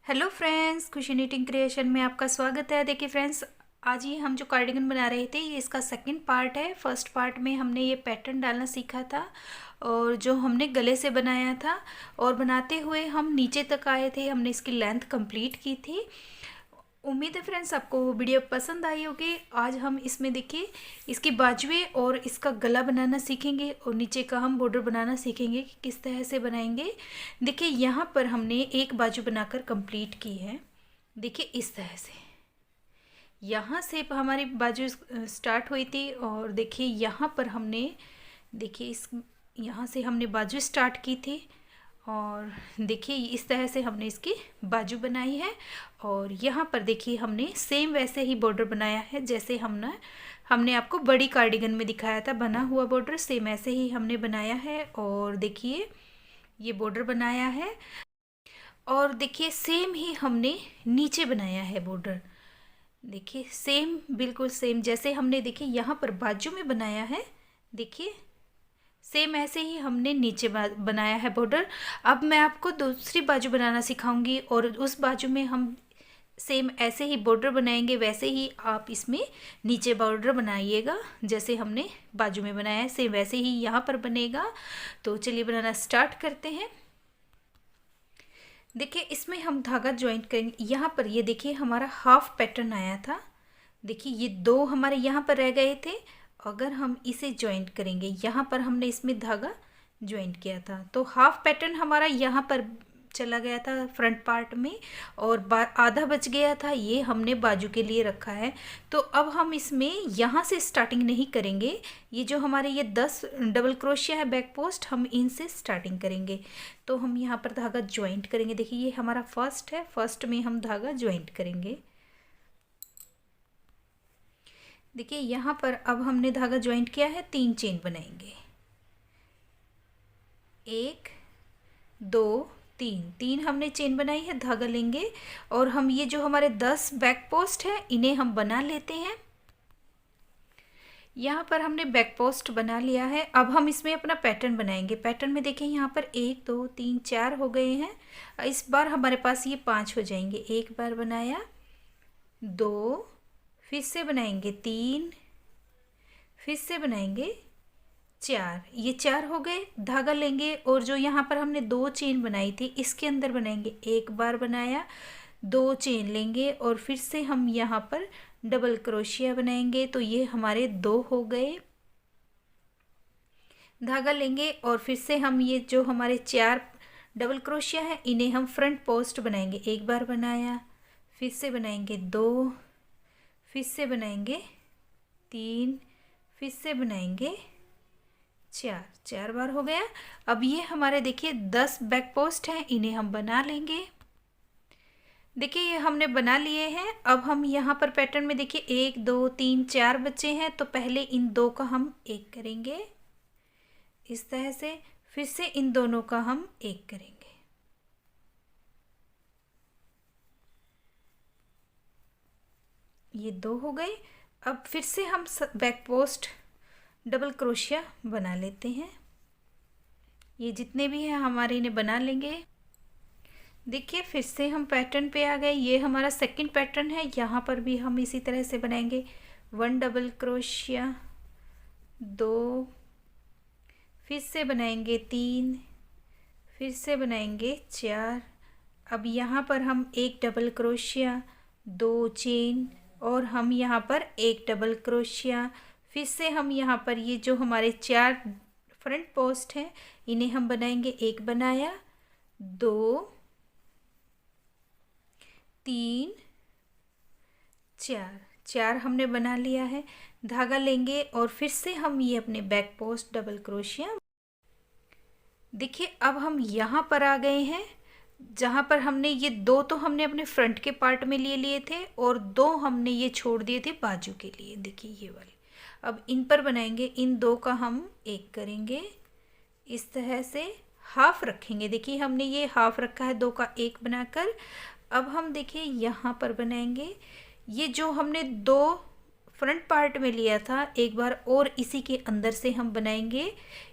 Hello friends, खुशी knitting creation में आपका स्वागत है। देखिए फ्रेंड्स, आज ये हम जो कार्डिगन बना रहे थे ये इसका सेकंड पार्ट है। फर्स्ट पार्ट में हमने ये पैटर्न डालना सीखा था और जो हमने गले से बनाया था और बनाते हुए हम नीचे तक आए थे। हमने इसकी लेंथ कंप्लीट की थी। उम्मीद है फ्रेंड्स आपको वो वीडियो पसंद आई होगी। आज हम इसमें देखिए इसकी बाजुएं और इसका गला बनाना सीखेंगे और नीचे का हम बॉर्डर बनाना सीखेंगे कि किस तरह से बनाएंगे। देखिए यहाँ पर हमने एक बाजू बनाकर कंप्लीट की है। देखिए इस तरह से यहाँ से हमारी बाजू स्टार्ट हुई थी और देखिए यहाँ पर हमने देखिए इस यहाँ से हमने बाजू स्टार्ट की थी और देखिए इस तरह से हमने इसकी बाजू बनाई है। और यहाँ पर देखिए हमने सेम वैसे ही बॉर्डर बनाया है जैसे हमने आपको बड़ी कार्डिगन में दिखाया था। बना हुआ बॉर्डर सेम ऐसे ही हमने बनाया है और देखिए ये बॉर्डर बनाया है और देखिए सेम ही हमने नीचे बनाया है बॉर्डर। देखिए सेम बिल्कुल सेम जैसे हमने देखिए यहाँ पर बाजू में बनाया है। देखिए सेम ऐसे ही हमने नीचे बनाया है बॉर्डर। अब मैं आपको दूसरी बाजू बनाना सिखाऊंगी और उस बाजू में हम सेम ऐसे ही बॉर्डर बनाएंगे। वैसे ही आप इसमें नीचे बॉर्डर बनाइएगा जैसे हमने बाजू में बनाया है, सेम वैसे ही यहाँ पर बनेगा। तो चलिए बनाना स्टार्ट करते हैं। देखिए इसमें हम धागा ज्वाइंट करेंगे। यहाँ पर ये देखिए हमारा हाफ पैटर्न आया था। देखिए ये दो हमारे यहाँ पर रह गए थे। अगर हम इसे ज्वाइंट करेंगे, यहाँ पर हमने इसमें धागा ज्वाइंट किया था तो हाफ पैटर्न हमारा यहाँ पर चला गया था फ्रंट पार्ट में और आधा बच गया था, ये हमने बाजू के लिए रखा है। तो अब हम इसमें यहाँ से स्टार्टिंग नहीं करेंगे। ये जो हमारे ये 10 डबल क्रोशिया है बैक पोस्ट, हम इनसे स्टार्टिंग करेंगे। तो हम यहाँ पर धागा ज्वाइंट करेंगे। देखिए ये हमारा फर्स्ट है, फर्स्ट में हम धागा ज्वाइंट करेंगे। देखिए यहाँ पर अब हमने धागा ज्वाइंट किया है, 3 चेन बनाएंगे। 1 2 3 3 हमने चेन बनाई है। धागा लेंगे और हम ये जो हमारे 10 बैक पोस्ट है इन्हें हम बना लेते हैं। यहाँ पर हमने बैक पोस्ट बना लिया है। अब हम इसमें अपना पैटर्न बनाएंगे। पैटर्न में देखें यहाँ पर 1 2 3 4 हो गए हैं। इस बार हमारे पास ये 5 हो जाएंगे। एक बार बनाया, 2, फिर से बनाएंगे 3, फिर से बनाएंगे 4, ये 4 हो गए। धागा लेंगे और जो यहाँ पर हमने 2 चेन बनाई थी इसके अंदर बनाएंगे। एक बार बनाया, 2 चेन लेंगे और फिर से हम यहाँ पर डबल क्रोशिया बनाएंगे। तो ये हमारे 2 हो गए। धागा लेंगे और फिर से हम ये जो हमारे 4 डबल क्रोशिया है इन्हें हम फ्रंट पोस्ट बनाएंगे। एक बार बनाया, फिर से बनाएंगे 2, फिर से बनाएंगे 3, फिर से बनाएंगे 4, 4 बार हो गया। अब ये हमारे देखिए 10 बैक पोस्ट हैं, इन्हें हम बना लेंगे। देखिए ये हमने बना लिए हैं। अब हम यहाँ पर पैटर्न में देखिए 1 2 3 4 बचे हैं तो पहले इन 2 का हम एक करेंगे इस तरह से, फिर से इन दोनों का हम एक करेंगे। ये 2 हो गए। अब फिर से हम बैक पोस्ट डबल क्रोशिया बना लेते हैं। ये जितने भी हैं हमारे इन्हें बना लेंगे। देखिए फिर से हम पैटर्न पे आ गए। ये हमारा सेकंड पैटर्न है। यहाँ पर भी हम इसी तरह से बनाएंगे। 1 डबल क्रोशिया, 2, फिर से बनाएंगे 3, फिर से बनाएंगे 4। अब यहाँ पर हम 1 डबल क्रोशिया, 2 चेन और हम यहाँ पर 1 डबल क्रोशिया। फिर से हम यहाँ पर ये जो हमारे 4 फ्रंट पोस्ट हैं इन्हें हम बनाएंगे। एक बनाया, 2 3 4, 4 हमने बना लिया है। धागा लेंगे और फिर से हम ये अपने बैक पोस्ट डबल क्रोशिया। देखिए अब हम यहाँ पर आ गए हैं जहाँ पर हमने ये 2 तो हमने अपने फ्रंट के पार्ट में लिए थे और 2 हमने ये छोड़ दिए थे बाजू के लिए। देखिए ये वाले अब इन पर बनाएंगे। इन 2 का हम एक करेंगे इस तरह से, हाफ रखेंगे। देखिए हमने ये हाफ रखा है 2 का एक बनाकर। अब हम देखिए यहाँ पर बनाएंगे। ये जो हमने 2 फ्रंट पार्ट में लिया था एक बार और इसी के अंदर से हम बनाएंगे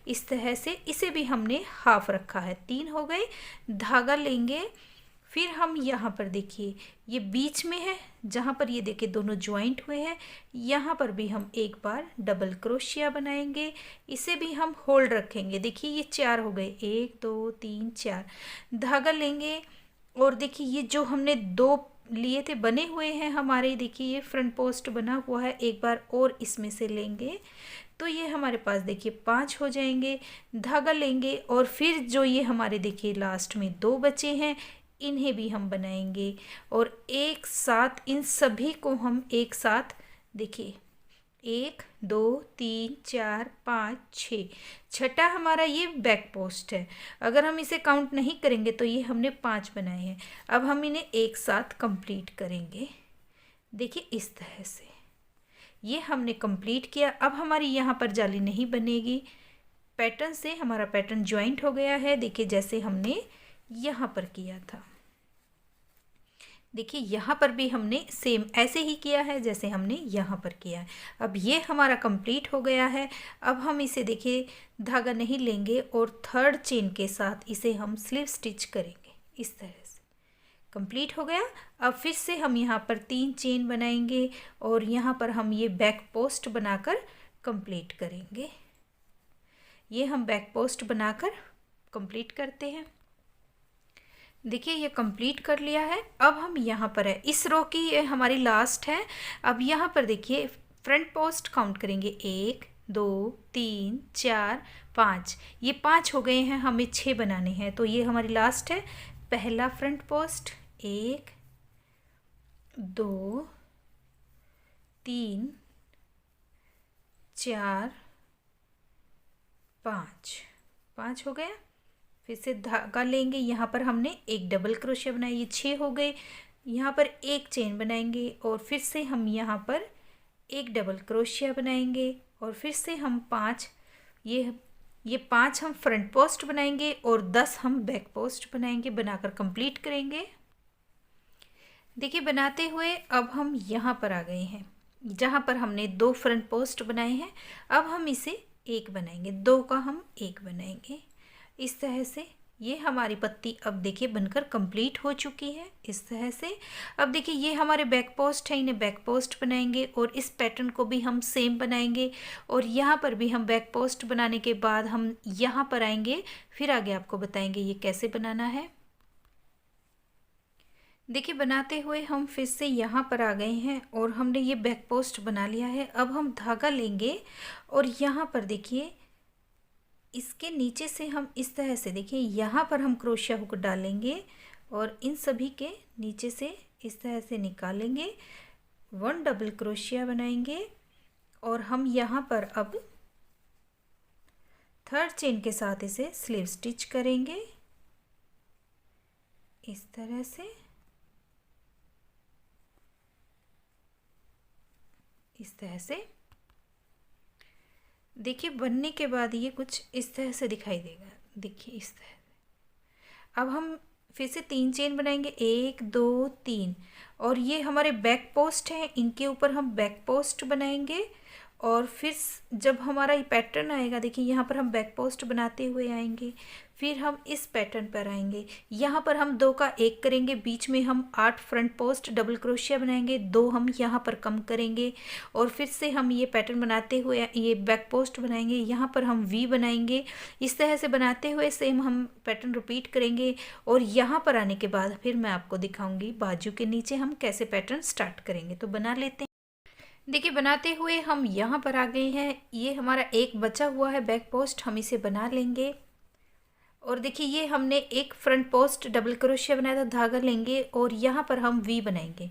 इस तरह से। इसे भी हमने हाफ रखा है, 3 हो गए। धागा लेंगे, फिर हम यहाँ पर देखिए ये बीच में है, जहाँ पर ये देखिए दोनों ज्वाइंट हुए हैं, यहाँ पर भी हम एक बार डबल क्रोशिया बनाएंगे। इसे भी हम होल्ड रखेंगे। देखिए ये 4 हो गए, 1 2 3 4। धागा लेंगे और देखिए ये जो हमने 2 लिए थे बने हुए हैं हमारे, देखिए ये फ्रंट पोस्ट बना हुआ है, एक बार और इसमें से लेंगे तो ये हमारे पास देखिए 5 हो जाएंगे। धागा लेंगे और फिर जो ये हमारे देखिए लास्ट में 2 बचे हैं, इन्हें भी हम बनाएंगे और एक साथ इन सभी को हम एक साथ देखिए 1 2 3 4 5 6, छठा हमारा ये बैक पोस्ट है। अगर हम इसे काउंट नहीं करेंगे तो ये हमने 5 बनाए हैं। अब हम इन्हें एक साथ कंप्लीट करेंगे। देखिए इस तरह से ये हमने कंप्लीट किया। अब हमारी यहाँ पर जाली नहीं बनेगी, पैटर्न से हमारा पैटर्न ज्वाइंट हो गया है। देखिए जैसे हमने यहाँ पर किया था, देखिए यहाँ पर भी हमने सेम ऐसे ही किया है जैसे हमने यहाँ पर किया है। अब ये हमारा कंप्लीट हो गया है। अब हम इसे देखिए धागा नहीं लेंगे और थर्ड चेन के साथ इसे हम स्लीव स्टिच करेंगे। इस तरह से कंप्लीट हो गया। अब फिर से हम यहाँ पर 3 चेन बनाएंगे और यहाँ पर हम ये बैक पोस्ट बनाकर कंप्लीट करेंगे। ये हम बैक पोस्ट बनाकर कंप्लीट करते हैं। देखिए ये कंप्लीट कर लिया है। अब हम यहाँ पर है, इस रो की ये हमारी लास्ट है। अब यहाँ पर देखिए फ्रंट पोस्ट काउंट करेंगे, 1 2 3 4 5। ये 5 हो गए हैं, हमें 6 बनाने हैं, तो ये हमारी लास्ट है। पहला फ्रंट पोस्ट 1 2 3 4 5 हो गया। फिर से धागा लेंगे, यहाँ पर हमने एक डबल क्रोशिया बनाया, ये 6 हो गए। यहाँ पर एक चेन बनाएंगे और फिर से हम यहाँ पर एक डबल क्रोशिया बनाएंगे और फिर से हम 5, ये 5 हम फ्रंट पोस्ट बनाएंगे और 10 हम बैक पोस्ट बनाएंगे, बनाकर कंप्लीट करेंगे। देखिए बनाते हुए अब हम यहाँ पर आ गए हैं, जहाँ पर हमने 2 फ्रंट पोस्ट बनाए हैं। अब हम इसे 1 बनाएंगे, 2 का हम 1 बनाएंगे। इस तरह से ये हमारी पत्ती अब देखिए बनकर कंप्लीट हो चुकी है। इस तरह से अब देखिए ये हमारे बैक पोस्ट है, इन्हें बैक पोस्ट बनाएंगे और इस पैटर्न को भी हम सेम बनाएंगे और यहाँ पर भी हम बैक पोस्ट बनाने के बाद हम यहाँ पर आएंगे, फिर आगे आपको बताएंगे ये कैसे बनाना है। देखिए बनाते हुए हम फिर से यहाँ पर आ गए हैं और हमने ये बैक पोस्ट बना लिया है। अब हम धागा लेंगे और यहाँ पर देखिए इसके नीचे से हम इस तरह से देखिए यहाँ पर हम क्रोशिया हुक डालेंगे और इन सभी के नीचे से इस तरह से निकालेंगे, 1 डबल क्रोशिया बनाएंगे और हम यहाँ पर अब थर्ड चेन के साथ इसे स्लीव स्टिच करेंगे। इस तरह से देखिए बनने के बाद ये कुछ इस तरह से दिखाई देगा। देखिए इस तरह से अब हम फिर से 3 चेन बनाएंगे, 1 2 3 और ये हमारे बैक पोस्ट हैं, इनके ऊपर हम बैक पोस्ट बनाएंगे और फिर जब हमारा ये पैटर्न आएगा, देखिए यहाँ पर हम बैक पोस्ट बनाते हुए आएंगे, फिर हम इस पैटर्न पर आएंगे, यहाँ पर हम 2 का 1 करेंगे, बीच में हम 8 फ्रंट पोस्ट डबल क्रोशिया बनाएंगे, 2 हम यहाँ पर कम करेंगे और फिर से हम ये पैटर्न बनाते हुए ये बैक पोस्ट बनाएंगे, यहाँ पर हम वी बनाएंगे। इस तरह से बनाते हुए सेम हम पैटर्न रिपीट करेंगे और यहाँ पर आने के बाद फिर मैं आपको दिखाऊंगी बाजू के नीचे हम कैसे पैटर्न स्टार्ट करेंगे। तो बना लेते हैं। देखिए बनाते हुए हम यहाँ पर आ गए हैं, ये हमारा एक बचा हुआ है बैक पोस्ट, हम इसे बना लेंगे और देखिए ये हमने एक फ्रंट पोस्ट डबल क्रोशिया बनाया था, धागा लेंगे और यहाँ पर हम वी बनाएंगे,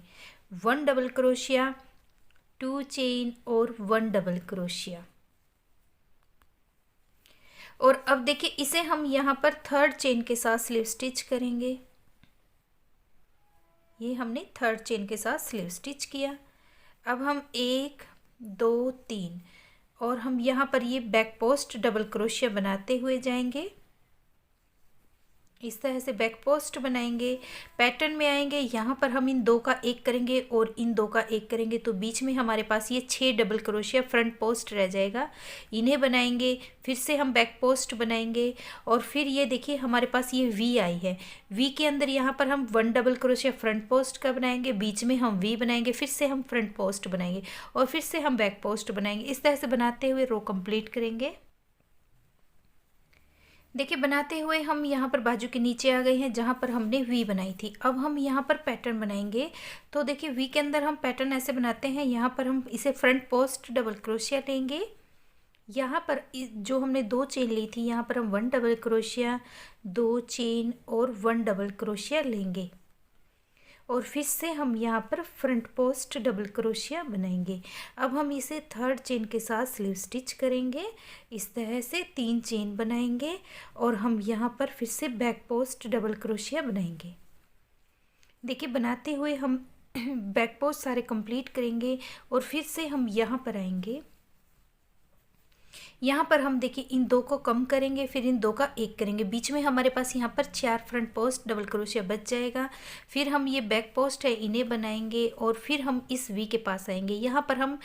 1 डबल क्रोशिया, 2 चेन और 1 डबल क्रोशिया और अब देखिए इसे हम यहाँ पर थर्ड चेन के साथ स्लीव स्टिच करेंगे। ये हमने थर्ड चेन के साथ स्लीव स्टिच किया। अब हम 1 2 3 और हम यहाँ पर ये बैक पोस्ट डबल क्रोशिया बनाते हुए जाएंगे। इस तरह से बैक पोस्ट बनाएंगे। पैटर्न में आएंगे, यहाँ पर हम इन दो का एक करेंगे और इन दो का एक करेंगे, तो बीच में हमारे पास ये 6 डबल क्रोशिया फ्रंट पोस्ट रह जाएगा। इन्हें बनाएंगे, फिर से हम बैक पोस्ट बनाएंगे और फिर ये देखिए हमारे पास ये वी आई है। वी के अंदर यहाँ पर हम 1 डबल क्रोशिया फ्रंट पोस्ट का बनाएंगे, बीच में हम वी बनाएंगे, फिर से हम फ्रंट पोस्ट बनाएंगे और फिर से हम बैक पोस्ट बनाएंगे। इस तरह से बनाते हुए रो कंप्लीट करेंगे। देखिए बनाते हुए हम यहाँ पर बाजू के नीचे आ गए हैं जहाँ पर हमने वी बनाई थी। अब हम यहाँ पर पैटर्न बनाएंगे। तो देखिए वी के अंदर हम पैटर्न ऐसे बनाते हैं, यहाँ पर हम इसे फ्रंट पोस्ट डबल क्रोशिया लेंगे। यहाँ पर जो हमने 2 चेन ली थी, यहाँ पर हम 1 डबल क्रोशिया, 2 चेन और 1 डबल क्रोशिया लेंगे और फिर से हम यहाँ पर फ्रंट पोस्ट डबल क्रोशिया बनाएंगे। अब हम इसे 3rd चेन के साथ स्लीव स्टिच करेंगे। इस तरह से 3 चेन बनाएंगे और हम यहाँ पर फिर से बैक पोस्ट डबल क्रोशिया बनाएंगे। देखिए बनाते हुए हम बैक पोस्ट सारे कंप्लीट करेंगे और फिर से हम यहाँ पर आएंगे। यहाँ पर हम देखिए इन दो को कम करेंगे, फिर इन दो का एक करेंगे, बीच में हमारे पास यहाँ पर 4 फ्रंट पोस्ट डबल क्रोशिया बच जाएगा। फिर हम ये बैक पोस्ट है इन्हें बनाएंगे और फिर हम इस वी के पास आएंगे। यहाँ पर हम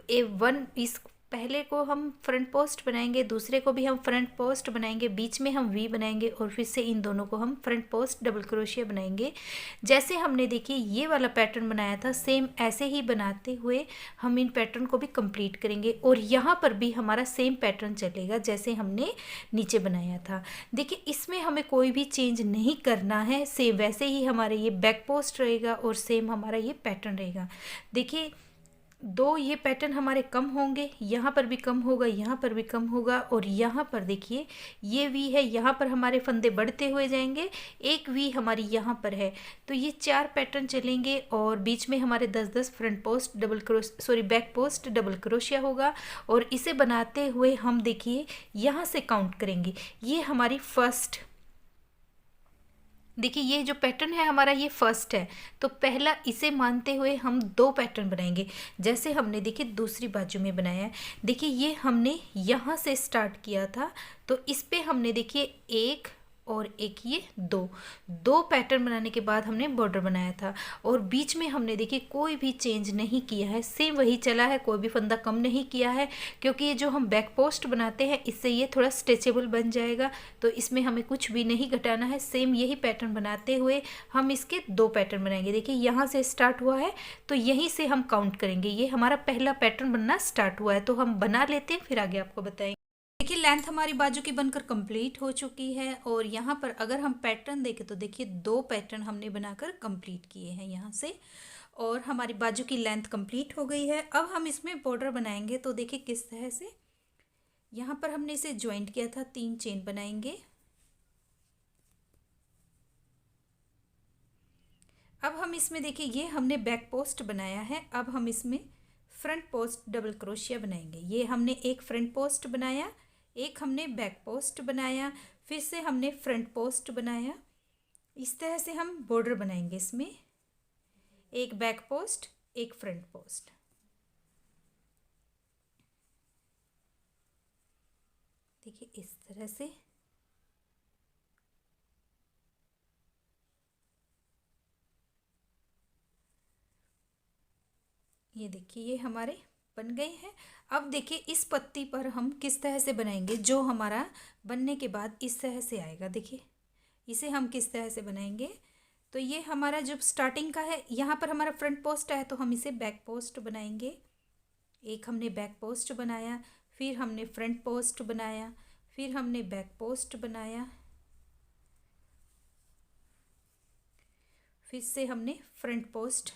इस पहले को हम फ्रंट पोस्ट बनाएंगे, दूसरे को भी हम फ्रंट पोस्ट बनाएंगे, बीच में हम वी बनाएंगे और फिर से इन दोनों को हम फ्रंट पोस्ट डबल क्रोशिया बनाएंगे। जैसे हमने देखिए ये वाला पैटर्न बनाया था, सेम ऐसे ही बनाते हुए हम इन पैटर्न को भी कंप्लीट करेंगे और यहाँ पर भी हमारा सेम पैटर्न चलेगा जैसे हमने नीचे बनाया था। देखिए इसमें हमें कोई भी चेंज नहीं करना है, सेम वैसे ही हमारे ये बैक पोस्ट रहेगा और सेम हमारा ये पैटर्न रहेगा। देखिए 2 ये पैटर्न हमारे कम होंगे, यहाँ पर भी कम होगा, यहाँ पर भी कम होगा और यहाँ पर देखिए ये वी है, यहाँ पर हमारे फंदे बढ़ते हुए जाएंगे, एक वी हमारी यहाँ पर है। तो ये 4 पैटर्न चलेंगे और बीच में हमारे 10-10 front post back post double crochet होगा और इसे बनाते हुए हम देखिए यहाँ से काउंट करेंगे। ये हमारी फर्स्ट, देखिए ये जो पैटर्न है हमारा ये फर्स्ट है, तो पहला इसे मानते हुए हम 2 पैटर्न बनाएंगे जैसे हमने देखिए दूसरी बाजू में बनाया है। देखिए ये हमने यहाँ से स्टार्ट किया था, तो इस पे हमने देखिए 1 और एक ये 2 पैटर्न बनाने के बाद हमने बॉर्डर बनाया था और बीच में हमने देखिए कोई भी चेंज नहीं किया है, सेम वही चला है, कोई भी फंदा कम नहीं किया है क्योंकि ये जो हम बैक पोस्ट बनाते हैं इससे ये थोड़ा स्ट्रेचेबल बन जाएगा, तो इसमें हमें कुछ भी नहीं घटाना है। सेम यही पैटर्न बनाते हुए हम इसके 2 पैटर्न बनाएंगे। देखिए यहाँ से स्टार्ट हुआ है तो यहीं से हम काउंट करेंगे। ये हमारा पहला पैटर्न बनना स्टार्ट हुआ है, तो हम बना लेते हैं फिर आगे आपको बताएंगे। देखिए लेंथ हमारी बाजू की बनकर कंप्लीट हो चुकी है और यहाँ पर अगर हम पैटर्न देखें तो देखिए 2 पैटर्न हमने बनाकर कंप्लीट किए हैं यहाँ से और हमारी बाजू की लेंथ कंप्लीट हो गई है। अब हम इसमें बॉर्डर बनाएंगे, तो देखिए किस तरह से यहाँ पर हमने इसे ज्वाइंट किया था, 3 चेन बनाएंगे। अब हम इसमें देखिए ये हमने बैक पोस्ट बनाया है, अब हम इसमें फ्रंट पोस्ट डबल क्रोशिया बनाएंगे। ये हमने एक फ्रंट पोस्ट बनाया, एक हमने बैक पोस्ट बनाया, फिर से हमने फ्रंट पोस्ट बनाया। इस तरह से हम बॉर्डर बनाएंगे, इसमें एक बैक पोस्ट एक फ्रंट पोस्ट। देखिए इस तरह से ये देखिए ये हमारे बन गए हैं। अब देखिए इस पत्ती पर हम किस तरह से बनाएंगे, जो हमारा बनने के बाद इस तरह से आएगा। देखिए इसे हम किस तरह से बनाएंगे, तो ये हमारा जब स्टार्टिंग का है, यहाँ पर हमारा फ्रंट पोस्ट है तो हम इसे बैक पोस्ट बनाएंगे। एक हमने बैक पोस्ट बनाया, फिर हमने फ्रंट पोस्ट बनाया, फिर हमने बैक पोस्ट बनाया, फिर से हमने फ्रंट पोस्ट,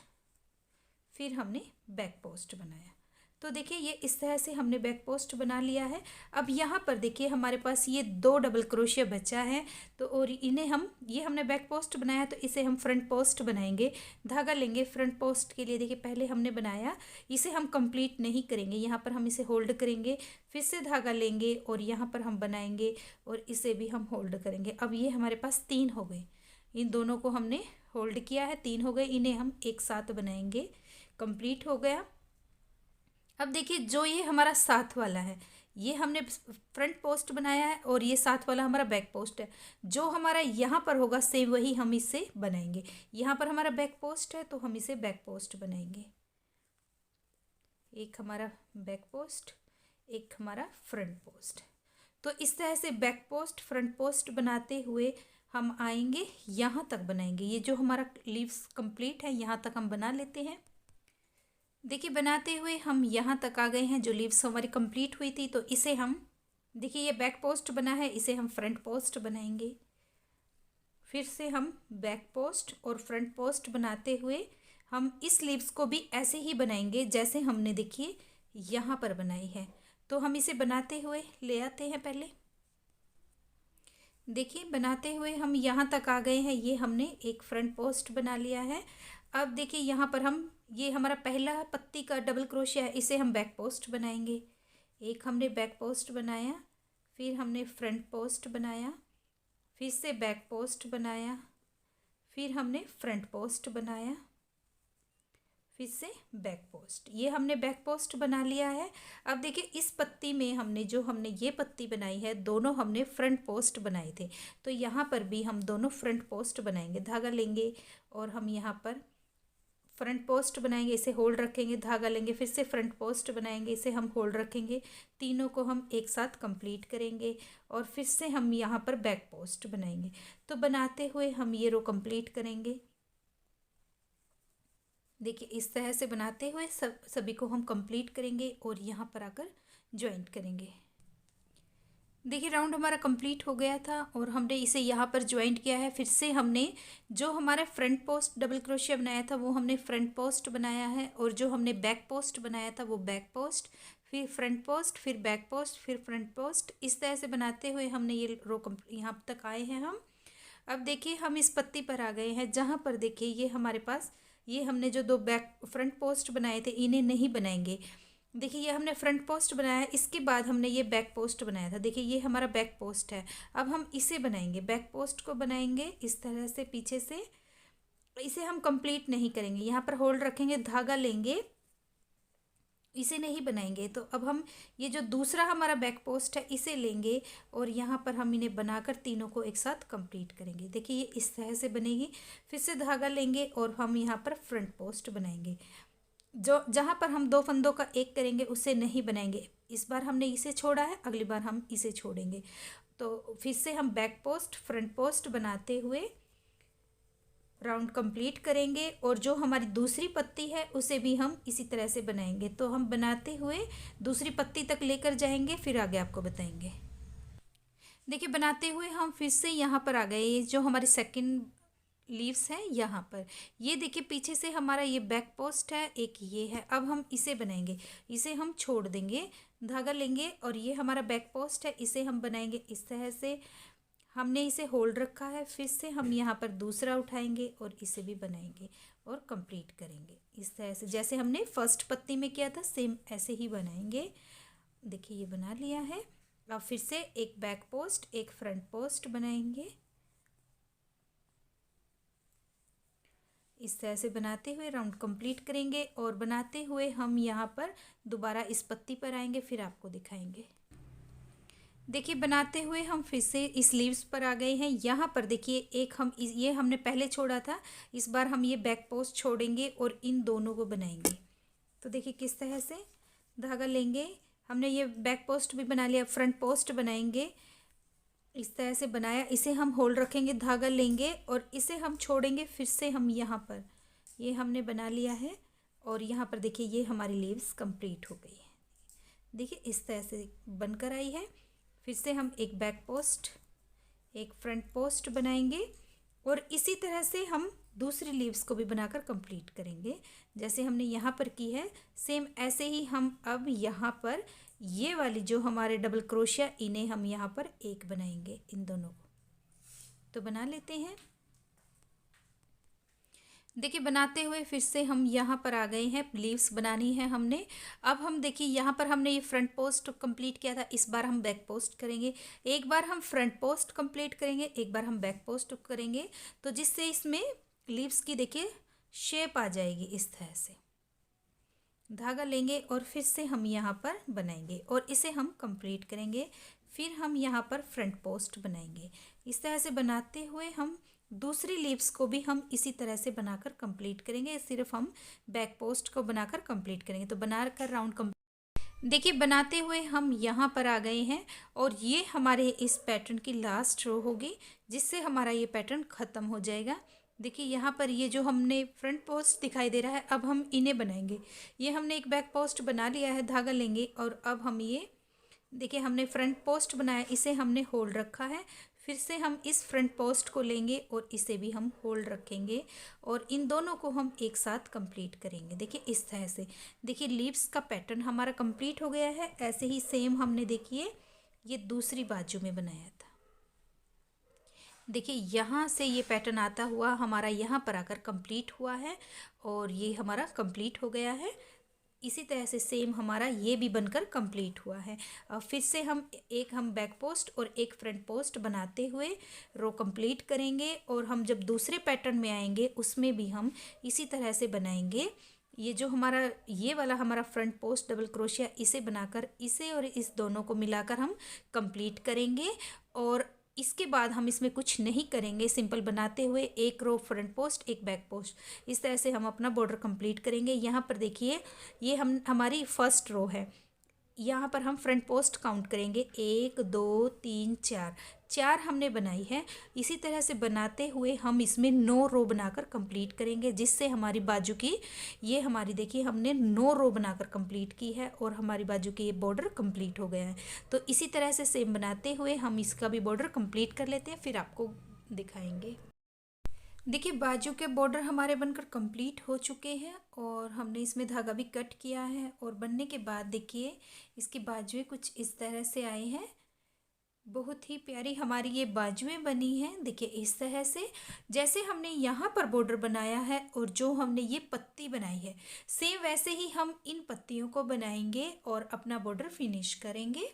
फिर हमने बैक पोस्ट बनाया। तो देखिए ये इस तरह से हमने बैक पोस्ट बना लिया है। अब यहाँ पर देखिए हमारे पास ये 2 डबल क्रोशिया बचा है, तो और इन्हें हम, ये हमने बैक पोस्ट बनाया तो इसे हम फ्रंट पोस्ट बनाएंगे। धागा लेंगे फ्रंट पोस्ट के लिए, देखिए पहले हमने बनाया, इसे हम कंप्लीट नहीं करेंगे, यहाँ पर हम इसे होल्ड करेंगे, फिर से धागा लेंगे और यहाँ पर हम बनाएंगे और इसे भी हम होल्ड करेंगे। अब ये हमारे पास 3 हो गए, इन दोनों को हमने होल्ड किया है, 3 हो गए, इन्हें हम एक साथ बनाएंगे। कंप्लीट हो गया। अब देखिए जो ये हमारा साथ वाला है, ये हमने फ्रंट पोस्ट बनाया है और ये साथ वाला हमारा बैक पोस्ट है। जो हमारा यहाँ पर होगा सेम वही हम इससे बनाएंगे। यहाँ पर हमारा बैक पोस्ट है तो हम इसे बैक पोस्ट बनाएंगे। एक हमारा बैक पोस्ट, एक हमारा फ्रंट पोस्ट। तो इस तरह से बैक पोस्ट फ्रंट पोस्ट बनाते हुए हम आएंगे, यहाँ तक बनाएंगे। ये जो हमारा लीव्स कंप्लीट है यहाँ तक हम बना लेते हैं। देखिए बनाते हुए हम यहाँ तक आ गए हैं। जो लीव्स हमारी कंप्लीट हुई थी तो इसे हम, देखिए ये बैक पोस्ट बना है, इसे हम फ्रंट पोस्ट बनाएंगे। फिर से हम बैक पोस्ट और फ्रंट पोस्ट बनाते हुए हम इस लीव्स को भी ऐसे ही बनाएंगे जैसे हमने देखिए यहाँ पर बनाई है। तो हम इसे बनाते हुए ले आते हैं। पहले देखिए बनाते हुए हम यहाँ तक आ गए हैं। ये हमने एक फ्रंट पोस्ट बना लिया है। अब देखिए यहाँ पर हम, ये हमारा पहला पत्ती का डबल क्रोशिया है, इसे हम बैक पोस्ट बनाएंगे। एक हमने बैक पोस्ट बनाया, फिर हमने फ्रंट पोस्ट बनाया, फिर से बैक पोस्ट बनाया, फिर हमने फ्रंट पोस्ट बनाया, फिर से बैक पोस्ट। ये हमने बैक पोस्ट बना लिया है। अब देखिए इस पत्ती में हमने ये पत्ती बनाई है, दोनों हमने फ्रंट पोस्ट बनाए थे। तो यहाँ पर भी हम दोनों फ्रंट पोस्ट बनाएंगे। धागा लेंगे और हम यहाँ पर फ्रंट पोस्ट बनाएंगे, इसे होल्ड रखेंगे, धागा लेंगे, फिर से फ्रंट पोस्ट बनाएंगे, इसे हम होल्ड रखेंगे। तीनों को हम एक साथ कंप्लीट करेंगे और फिर से हम यहाँ पर बैक पोस्ट बनाएंगे। तो बनाते हुए हम ये रो कंप्लीट करेंगे। देखिए इस तरह से बनाते हुए सभी को हम कंप्लीट करेंगे और यहाँ पर आकर ज्वाइंट करेंगे। देखिए राउंड हमारा कंप्लीट हो गया था और हमने इसे यहाँ पर ज्वाइंट किया है। फिर से हमने जो हमारा फ्रंट पोस्ट डबल क्रोशिया बनाया था वो हमने फ्रंट पोस्ट बनाया है, और जो हमने बैक पोस्ट बनाया था वो बैक पोस्ट, फिर फ्रंट पोस्ट, फिर बैक पोस्ट, फिर फ्रंट पोस्ट। इस तरह से बनाते हुए हमने ये रो यहाँ तक आए हैं हम। अब देखिए हम इस पत्ती पर आ गए हैं जहाँ पर देखिए ये हमारे पास, ये हमने जो दो बैक फ्रंट पोस्ट बनाए थे इन्हें नहीं बनाएंगे। देखिए ये हमने फ्रंट पोस्ट बनाया है, इसके बाद हमने ये बैक पोस्ट बनाया था। देखिए ये हमारा बैक पोस्ट है। अब हम इसे बनाएंगे, बैक पोस्ट को बनाएंगे इस तरह से पीछे से। इसे हम कंप्लीट नहीं करेंगे, यहाँ पर होल्ड रखेंगे, धागा लेंगे, इसे नहीं बनाएंगे। तो अब हम ये जो दूसरा हमारा बैक पोस्ट है इसे लेंगे और यहाँ पर हम इन्हें बनाकर तीनों को एक साथ कंप्लीट करेंगे। देखिए ये इस तरह से बनेगी। फिर से धागा लेंगे और हम यहाँ पर फ्रंट पोस्ट बनाएंगे। जो जहाँ पर हम दो फंदों का एक करेंगे उसे नहीं बनाएंगे। इस बार हमने इसे छोड़ा है, अगली बार हम इसे छोड़ेंगे। तो फिर से हम बैक पोस्ट फ्रंट पोस्ट बनाते हुए राउंड कंप्लीट करेंगे और जो हमारी दूसरी पत्ती है उसे भी हम इसी तरह से बनाएंगे। तो हम बनाते हुए दूसरी पत्ती तक लेकर जाएंगे, फिर आगे आपको बताएंगे। देखिए बनाते हुए हम फिर से यहाँ पर आ गए। ये जो हमारी सेकंड लीव्स है यहाँ पर, ये देखिए पीछे से हमारा ये बैक पोस्ट है, एक ये है। अब हम इसे बनाएंगे, इसे हम छोड़ देंगे, धागा लेंगे और ये हमारा बैक पोस्ट है, इसे हम बनाएंगे इस तरह से। हमने इसे होल्ड रखा है, फिर से हम यहाँ पर दूसरा उठाएंगे और इसे भी बनाएंगे और कंप्लीट करेंगे इस तरह से। जैसे हमने फर्स्ट पत्ती में किया था सेम ऐसे ही बनाएंगे। देखिए ये बना लिया है। अब फिर से एक बैक पोस्ट एक फ्रंट पोस्ट बनाएंगे। इस तरह से बनाते हुए राउंड कंप्लीट करेंगे और बनाते हुए हम यहाँ पर दोबारा इस पत्ती पर आएंगे, फिर आपको दिखाएंगे। देखिए बनाते हुए हम फिर से इस लीव्स पर आ गए हैं। यहाँ पर देखिए एक हम ये हमने पहले छोड़ा था, इस बार हम ये बैक पोस्ट छोड़ेंगे और इन दोनों को बनाएंगे। तो देखिए किस तरह से धागा लेंगे, हमने ये बैक पोस्ट भी बना लिया, फ्रंट पोस्ट बनाएंगे इस तरह से बनाया, इसे हम होल्ड रखेंगे, धागा लेंगे और इसे हम छोड़ेंगे। फिर से हम यहाँ पर ये हमने बना लिया है और यहाँ पर देखिए ये हमारी लीव्स कंप्लीट हो गई है। देखिए इस तरह से बनकर आई है। फिर से हम एक बैक पोस्ट एक फ्रंट पोस्ट बनाएंगे और इसी तरह से हम दूसरी लीव्स को भी बनाकर कंप्लीट करेंगे जैसे हमने यहाँ पर की है। सेम ऐसे ही हम अब यहाँ पर ये वाली जो हमारे डबल क्रोशिया इन्हें हम यहाँ पर एक बनाएंगे, इन दोनों को। तो बना लेते हैं। देखिए बनाते हुए फिर से हम यहाँ पर आ गए हैं, लीव्स बनानी है हमने। अब हम देखिए यहाँ पर हमने ये फ्रंट पोस्ट कंप्लीट किया था, इस बार हम बैक पोस्ट करेंगे। एक बार हम फ्रंट पोस्ट कंप्लीट करेंगे, एक बार हम बैक पोस्ट करेंगे, तो जिससे इसमें लीव्स की देखिए शेप आ जाएगी इस तरह से। धागा लेंगे और फिर से हम यहाँ पर बनाएंगे और इसे हम कंप्लीट करेंगे। फिर हम यहाँ पर फ्रंट पोस्ट बनाएंगे। इस तरह से बनाते हुए हम दूसरी लीव्स को भी हम इसी तरह से बनाकर कंप्लीट करेंगे। सिर्फ हम बैक पोस्ट को बनाकर कंप्लीट करेंगे। तो बनाकर राउंड देखिए बनाते हुए हम यहाँ पर आ गए हैं और ये हमारे इस पैटर्न की लास्ट रो होगी, जिससे हमारा ये पैटर्न ख़त्म हो जाएगा। देखिए यहाँ पर ये जो हमने फ्रंट पोस्ट दिखाई दे रहा है, अब हम इन्हें बनाएंगे। ये हमने एक बैक पोस्ट बना लिया है, धागा लेंगे और अब हम ये देखिए हमने फ्रंट पोस्ट बनाया, इसे हमने होल्ड रखा है। फिर से हम इस फ्रंट पोस्ट को लेंगे और इसे भी हम होल्ड रखेंगे और इन दोनों को हम एक साथ कंप्लीट करेंगे। देखिए इस तरह से, देखिए लीव्स का पैटर्न हमारा कंप्लीट हो गया है। ऐसे ही सेम हमने देखिए ये दूसरी बाजू में बनाया था। देखिए यहाँ से ये पैटर्न आता हुआ हमारा यहाँ पर आकर कंप्लीट हुआ है और ये हमारा कंप्लीट हो गया है। इसी तरह से सेम हमारा ये भी बनकर कंप्लीट हुआ है। फिर से हम बैक पोस्ट और एक फ्रंट पोस्ट बनाते हुए रो कंप्लीट करेंगे और हम जब दूसरे पैटर्न में आएंगे उसमें भी हम इसी तरह से बनाएंगे। ये जो ये वाला हमारा फ्रंट पोस्ट डबल क्रोशिया, इसे बनाकर इसे और इस दोनों को मिलाकर हम कंप्लीट करेंगे और इसके बाद हम इसमें कुछ नहीं करेंगे। सिंपल बनाते हुए एक रो फ्रंट पोस्ट, एक बैक पोस्ट, इस तरह से हम अपना बॉर्डर कंप्लीट करेंगे। यहाँ पर देखिए ये हमारी फर्स्ट रो है। यहाँ पर हम फ्रंट पोस्ट काउंट करेंगे, 1 2 3 4 हमने बनाई है। इसी तरह से बनाते हुए हम इसमें 9 रो बनाकर कंप्लीट करेंगे, जिससे हमारी बाजू की ये हमारी देखिए हमने 9 रो बनाकर कंप्लीट की है और हमारी बाजू की ये बॉर्डर कंप्लीट हो गया है। तो इसी तरह से सेम बनाते हुए हम इसका भी बॉर्डर कंप्लीट कर लेते हैं, फिर आपको दिखाएंगे। देखिए बाजू के बॉर्डर हमारे बनकर कंप्लीट हो चुके हैं और हमने इसमें धागा भी कट किया है और बनने के बाद देखिए इसकी बाजुएं कुछ इस तरह से आई हैं। बहुत ही प्यारी हमारी ये बाजुएं बनी हैं। देखिए इस तरह से जैसे हमने यहाँ पर बॉर्डर बनाया है और जो हमने ये पत्ती बनाई है, सेम वैसे ही हम इन पत्तियों को बनाएंगे और अपना बॉर्डर फिनिश करेंगे।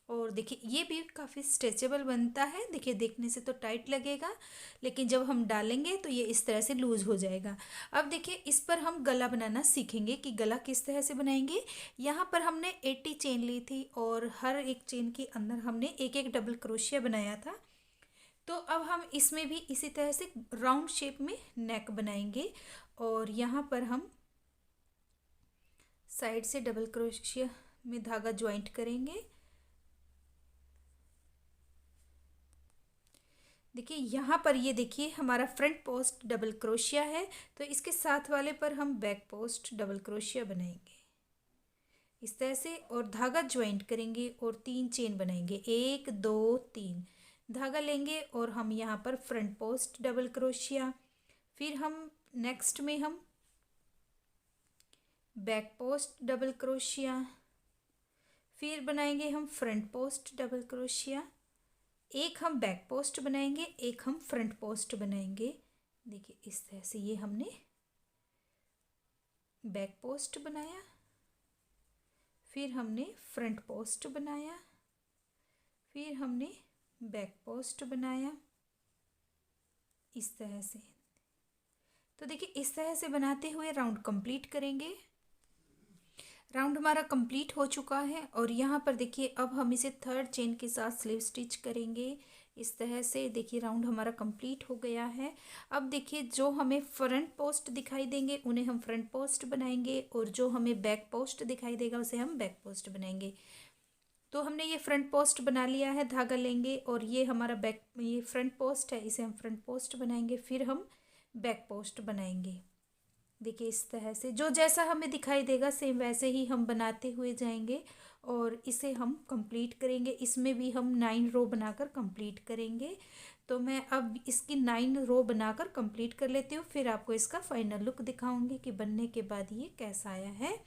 और देखिए ये भी काफ़ी स्ट्रेचेबल बनता है। देखिए देखने से तो टाइट लगेगा, लेकिन जब हम डालेंगे तो ये इस तरह से लूज़ हो जाएगा। अब देखिए इस पर हम गला बनाना सीखेंगे कि गला किस तरह से बनाएंगे। यहाँ पर हमने 80 चेन ली थी और हर एक चेन के अंदर हमने एक एक डबल क्रोशिया बनाया था। तो अब हम इसमें भी इसी तरह से राउंड शेप में नेक बनाएंगे और यहाँ पर हम साइड से डबल क्रोशिया में धागा ज्वाइंट करेंगे। देखिए यहाँ पर ये देखिए हमारा फ्रंट पोस्ट डबल क्रोशिया है, तो इसके साथ वाले पर हम बैक पोस्ट डबल क्रोशिया बनाएंगे इस तरह से और धागा ज्वाइंट करेंगे और 3 चेन बनाएंगे, 1 2 3 धागा लेंगे और हम यहाँ पर फ्रंट पोस्ट डबल क्रोशिया, फिर हम नेक्स्ट में हम बैक पोस्ट डबल क्रोशिया, फिर बनाएंगे हम फ्रंट पोस्ट डबल क्रोशिया, एक हम बैक पोस्ट बनाएंगे, एक हम फ्रंट पोस्ट बनाएंगे। देखिए इस तरह से ये हमने बैक पोस्ट बनाया, फिर हमने फ्रंट पोस्ट बनाया, फिर हमने बैक पोस्ट बनाया इस तरह से। तो देखिए इस तरह से बनाते हुए राउंड कंप्लीट करेंगे। राउंड हमारा कंप्लीट हो चुका है और यहाँ पर देखिए अब हम इसे 3rd चेन के साथ स्लीव स्टिच करेंगे इस तरह से। देखिए राउंड हमारा कंप्लीट हो गया है। अब देखिए जो हमें फ्रंट पोस्ट दिखाई देंगे उन्हें हम फ्रंट पोस्ट बनाएंगे और जो हमें बैक पोस्ट दिखाई देगा उसे हम बैक पोस्ट बनाएंगे। तो हमने ये फ्रंट पोस्ट बना लिया है, धागा लेंगे और ये हमारा ये फ्रंट पोस्ट है, इसे हम फ्रंट पोस्ट बनाएंगे, फिर हम बैक पोस्ट बनाएंगे। देखिए इस तरह से जो जैसा हमें दिखाई देगा सेम वैसे ही हम बनाते हुए जाएंगे और इसे हम कंप्लीट करेंगे। इसमें भी हम 9 रो बनाकर कंप्लीट करेंगे। तो मैं अब इसकी 9 रो बनाकर कंप्लीट कर लेती हूँ, फिर आपको इसका फाइनल लुक दिखाऊंगी कि बनने के बाद ये कैसा आया है।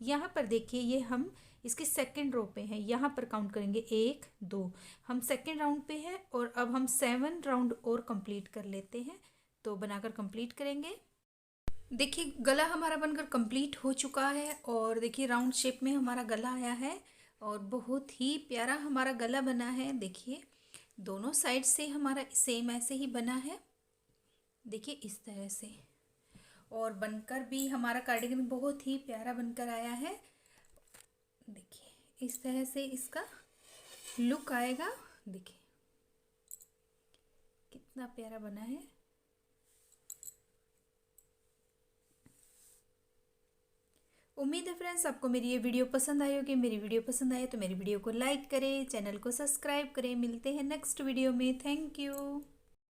यहाँ पर देखिए ये हम इसकी 2nd रो पे हैं, यहाँ पर काउंट करेंगे 1 2, हम 2nd राउंड पे हैं और अब हम 7 राउंड और कंप्लीट कर लेते हैं। तो बनाकर कंप्लीट करेंगे। देखिए गला हमारा बनकर कंप्लीट हो चुका है और देखिए राउंड शेप में हमारा गला आया है और बहुत ही प्यारा हमारा गला बना है। देखिए दोनों साइड से हमारा सेम ऐसे ही बना है, देखिए इस तरह से। और बनकर भी हमारा कार्डिगन बहुत ही प्यारा बनकर आया है। देखिए इस तरह से इसका लुक आएगा। देखिए कितना प्यारा बना है। उम्मीद है फ्रेंड्स आपको मेरी ये वीडियो पसंद आई होगी। मेरी वीडियो पसंद आए तो मेरी वीडियो को लाइक करें, चैनल को सब्सक्राइब करें। मिलते हैं नेक्स्ट वीडियो में। Thank you.